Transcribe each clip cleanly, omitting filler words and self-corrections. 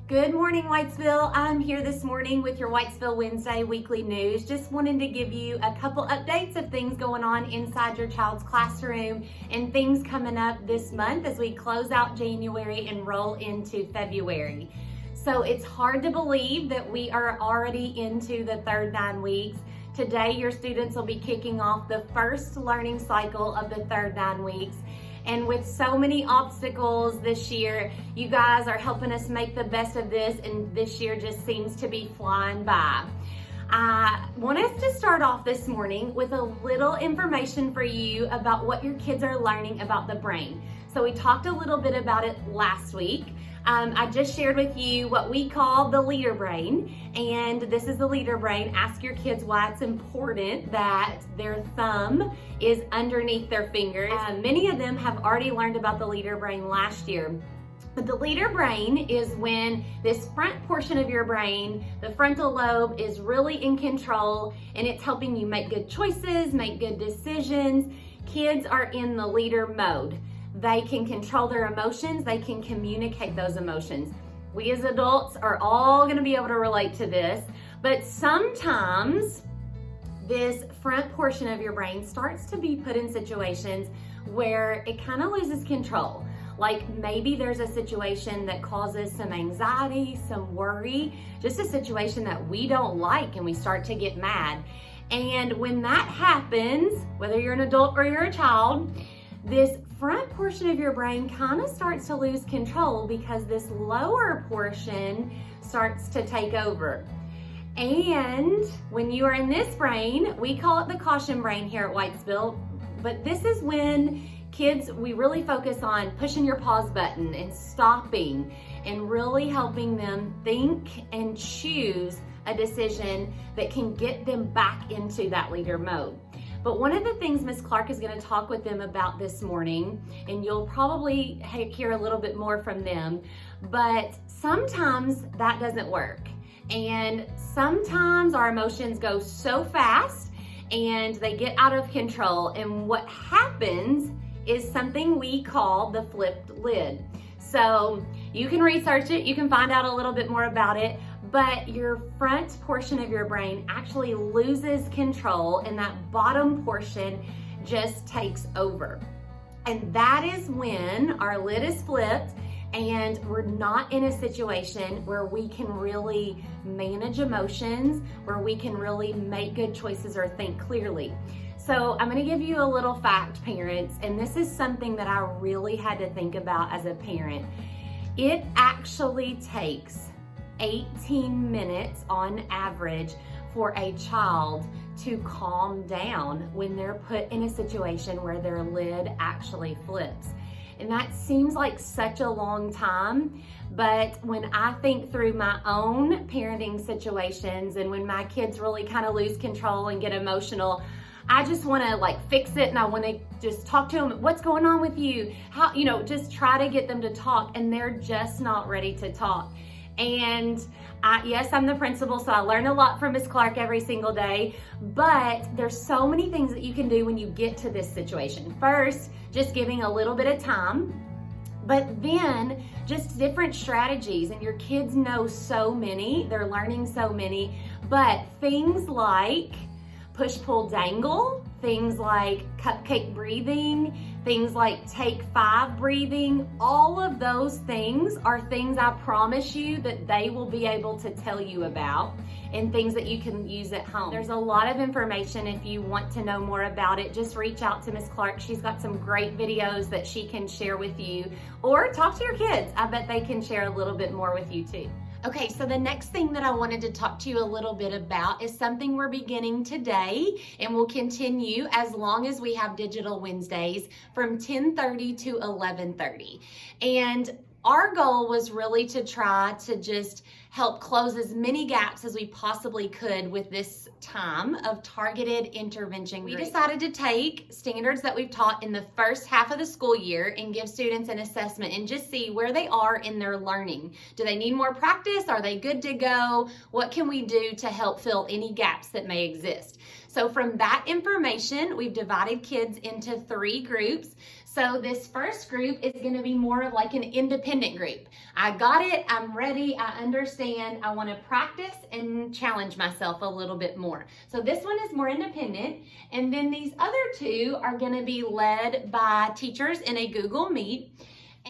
Good morning, Whitesville. I'm here this morning with your Whitesville Wednesday weekly news. Just wanted to give you a couple updates of things going on inside your child's classroom and things coming up this month as we close out January and roll into February. So it's hard to believe that we are already into the third 9 weeks. Today, your students will be kicking off the first learning cycle of the third 9 weeks. And with so many obstacles this year, you guys are helping us make the best of this, and this year just seems to be flying by. I want us to start off this morning with a little information for you about what your kids are learning about the brain. So we talked a little bit about it last week. I just shared with you what we call the leader brain, and this is the leader brain. Ask your kids why it's important that their thumb is underneath their fingers. Many of them have already learned about the leader brain last year. But the leader brain is when this front portion of your brain, the frontal lobe, is really in control, and it's helping you make good choices, make good decisions. Kids are in the leader mode. They can control their emotions. They can communicate those emotions. We as adults are all going to be able to relate to this, but sometimes this front portion of your brain starts to be put in situations where it kind of loses control. Like maybe there's a situation that causes some anxiety, some worry, just a situation that we don't like, and we start to get mad. And when that happens, whether you're an adult or you're a child, this front portion of your brain kind of starts to lose control because this lower portion starts to take over. And when you are in this brain, we call it the caution brain here at Whitesville, but this is when kids, we really focus on pushing your pause button and stopping and really helping them think and choose a decision that can get them back into that leader mode. But one of the things Miss Clark is going to talk with them about this morning, and you'll probably hear a little bit more from them, but sometimes that doesn't work. And sometimes our emotions go so fast and they get out of control. And what happens is something we call the flipped lid. So you can research it, you can find out a little bit more about it, but your front portion of your brain actually loses control and that bottom portion just takes over. And that is when our lid is flipped and we're not in a situation where we can really manage emotions, where we can really make good choices or think clearly. So I'm going to give you a little fact, parents, and this is something that I really had to think about as a parent. It actually takes 18 minutes on average for a child to calm down when they're put in a situation where their lid actually flips. And that seems like such a long time, but when I think through my own parenting situations and when my kids really kind of lose control and get emotional, I just want to fix it, and I want to just talk to them. What's going on with you? How, just try to get them to talk, and they're just not ready to talk. And yes, I'm the principal, so I learn a lot from Miss Clark every single day, but there's so many things that you can do when you get to this situation. First, just giving a little bit of time, but then just different strategies, and your kids know so many, they're learning so many, but things like push, pull, dangle, things like cupcake breathing, things like take 5 breathing, all of those things are things I promise you that they will be able to tell you about and things that you can use at home. There's a lot of information. If you want to know more about it, just reach out to Miss Clark. She's got some great videos that she can share with you, or talk to your kids. I bet they can share a little bit more with you too. Okay, so the next thing that I wanted to talk to you a little bit about is something we're beginning today, and will continue as long as we have Digital Wednesdays from 10:30 to 11:30. And our goal was really to try to just help close as many gaps as we possibly could with this time of targeted intervention. We decided to take standards that we've taught in the first half of the school year and give students an assessment and just see where they are in their learning. Do they need more practice? Are they good to go? What can we do to help fill any gaps that may exist? So from that information, we've divided kids into 3 groups. So this first group is going to be more of like an independent group. I got it, I'm ready, I understand, I want to practice and challenge myself a little bit more. So this one is more independent, and then these other 2 are going to be led by teachers in a Google Meet.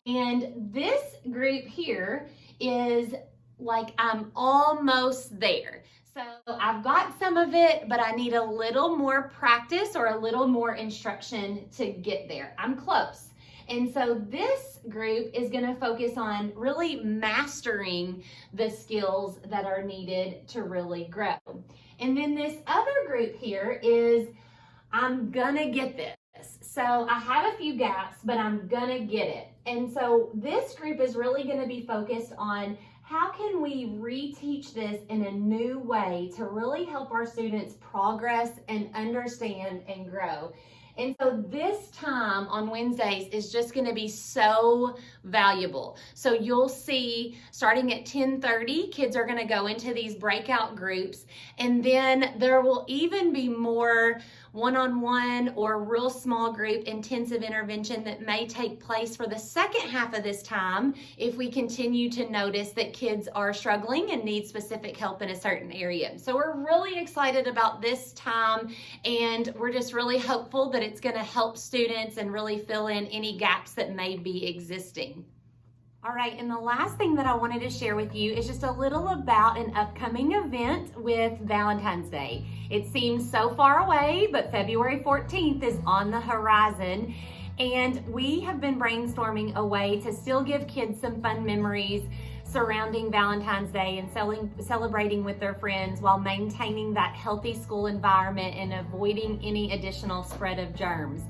And this group here is like I'm almost there. So I've got some of it, but I need a little more practice or a little more instruction to get there. I'm close. And so this group is going to focus on really mastering the skills that are needed to really grow. And then this other group here is I'm going to get this. So I have a few gaps, but I'm going to get it. And so this group is really going to be focused on how can we reteach this in a new way to really help our students progress and understand and grow. And so this time on Wednesdays is just going to be so valuable. So you'll see starting at 10:30, kids are going to go into these breakout groups, and then there will even be more one-on-one or real small group intensive intervention that may take place for the second half of this time if we continue to notice that kids are struggling and need specific help in a certain area. So we're really excited about this time, and we're just really hopeful that it's going to help students and really fill in any gaps that may be existing. All right, and the last thing that I wanted to share with you is just a little about an upcoming event with Valentine's Day. It seems so far away, but February 14th is on the horizon, and we have been brainstorming a way to still give kids some fun memories surrounding Valentine's Day and celebrating with their friends while maintaining that healthy school environment and avoiding any additional spread of germs.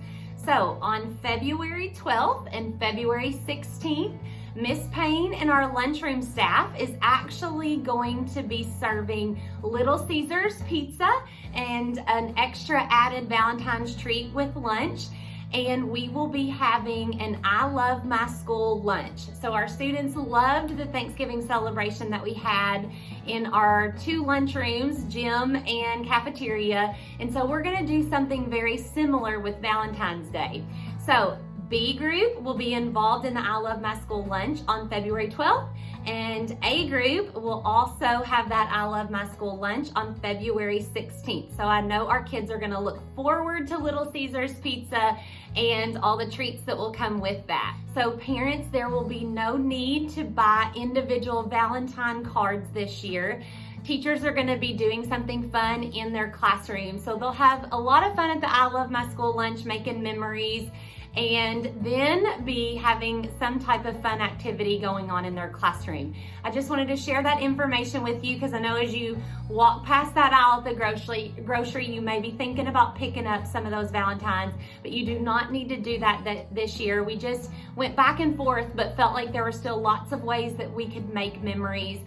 So on February 12th and February 16th, Miss Payne and our lunchroom staff is actually going to be serving Little Caesars pizza and an extra added Valentine's treat with lunch. And we will be having an I Love My School lunch. So our students loved the Thanksgiving celebration that we had in our 2 lunchrooms, gym and cafeteria. And so we're gonna do something very similar with Valentine's Day. So B group will be involved in the I Love My School lunch on February 12th, and A group will also have that I Love My School lunch on February 16th. So I know our kids are gonna look forward to Little Caesars pizza and all the treats that will come with that. So parents, there will be no need to buy individual Valentine cards this year. Teachers are going to be doing something fun in their classroom. So they'll have a lot of fun at the I Love My School lunch, making memories, and then be having some type of fun activity going on in their classroom. I just wanted to share that information with you because I know as you walk past that aisle at the grocery, you may be thinking about picking up some of those Valentines, but you do not need to do that this year. We just went back and forth, but felt like there were still lots of ways that we could make memories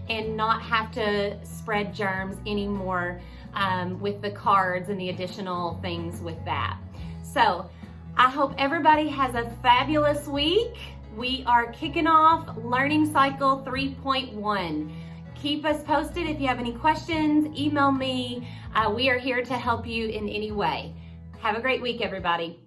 and not have to spread germs anymore with the cards and the additional things with that. So I hope everybody has a fabulous week. We are kicking off Learning Cycle 3.1. Keep us posted. If you have any questions, email me. We are here to help you in any way. Have a great week, everybody.